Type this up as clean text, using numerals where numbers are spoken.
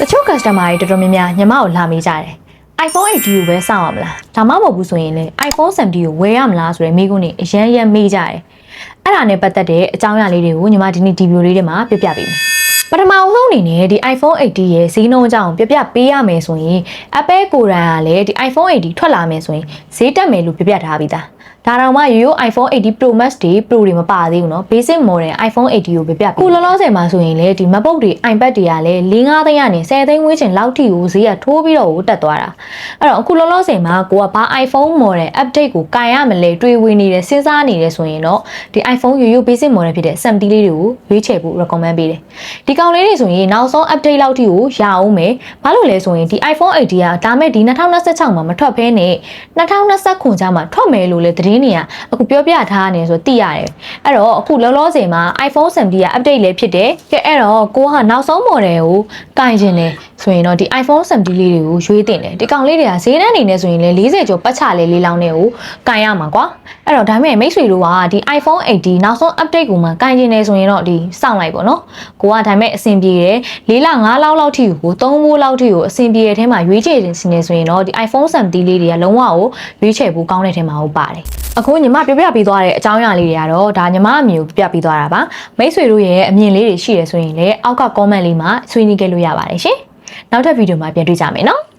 ချို့ customer တွေတော်တော်များများညီမကိုလာမေးကြတယ် iPhone 8 ကိုပဲစောင့်ရမလားဒါမှမဟုတ်ဘူးဆိုရင်လေ iPhone 7 ကိုဝယ်ရမလားဆိုတဲ့မိကုန်းတွေအရန်မေးကြတယ်အဲ့ဒါနဲ့ပတ်သက်တဲ့အကြောင်းအရာလေးတွေကိုညီမဒီနေ့ဒီဗီဒီယိုလေးထဲမှာပြပြပေးမယ်ပထမဆုံးအနေနဲ့ဒီ iPhone 8ရဲ့ဈေးနှုန်းအကြောင်းပြပြပေးရမယ်ဆိုရင် Apple ကိုယ်တိုင်ကလည်းဒီ iPhone 8ထွက်လာမယ်ဆိုရင်ဈေးတက်မယ်လို့ပြပြထားပြီးသားဒါတော့မှရိုးရိုး iPhone 8 Pro Max တွေ Pro တွေမပါသေးဘူးเนาะ basic model iPhone 8ကိုပဲပြခုလောလောဆယ်မှာဆိုရင်လေဒီ MacBook တွေ iPad တွေကလည်း4-5သိန်းကနေ10သိန်းဝန်းကျင်လောက်ထိကိုဈေးကထိုးပြီးတော့တက်သွားတာအဲ့တော့အခုလောလောဆယ်မှာကိုကဘာ iPhone model update ကိုကင်ရမလဲတွေးဝေနေတယ်စဉ်းစားနေတယ်ဆိုရင်တော့ဒီ iPhone ရိုးရိုး basic model ဖြစ်တဲ့ 70 လေးတွေကိုရွေးချယ်ဖို့ recommend ပေးတယ်ဒီကောင်လေးတွေဆိုရင်နောက်ဆုံး update လောက်ထိကိုရအောင်မယ်ဘာလို့လဲဆိုရင်ဒီ iPhone 8ကဒါမဲ့ဒီ2026မှာမထွက်ဘဲနဲ့2029ကျမှထွက်မယ်လို့လေသတင်းတွေကအခုပြောပြထားနေဆိုသိရတယ်အဲ့တော့အခုလောလောဆယ်မှာ iPhone 7 က update လေးဖြစ်တယ်ကဲအဲ့တော့ကိုကနောက်ဆုံး model ကိုကင်ကျင်တယ်ဆိုရင်တော့ဒီ iPhone 7 လေးတွေကိုရွေးတင်တယ်ဒီကောင်လေးတွေကဈေးနှန်းနေနေဆိုရင်လေ40ကျော်ပတ်ချလေလေးလောင်းနေကိုကင်ရမှာကွာအဲ့တော့ဒါမဲ့မိတ်ဆွေတို့ကဒီ iPhone 8နောက်ဆုံး update ကိုမှကင်ကျင်နေဆိုရင်တော့ဒီစောင့်လိုက်ပေါ့နော်ကိုကဒါမဲ့အဆင်ပြေတယ်4လ5လောက်လောက်ထိကို3ဘိုးလောက်ထိကိုအဆင်ပြေတဲ့ထဲမှာရွေးချယ်နေဆိုရင်တော့ဒီ iPhone 7 လေးတွေကလုံးဝကိုရွေးချယ်ဖို့ကောင်းတဲ့ထဲမှာဟုတ်ပါတယ်အခုညီမပြပြပေးသွားတဲ့အကြောင်းအရာလေးတွေကတော့ဒါညီမအမြင်ကိုပြပေးသွားတာပါမိတ်ဆွေတို့ရဲ့အမြင်လေးတွေရှိရဆိုရင်လည်းအောက်က comment လေးမှာဆွေးနွေးခဲ့လို့ရပါတယ်ရှင်နောက်ထပ်ဗီဒီယိုမှာပြန်တွေ့ကြမယ်နော်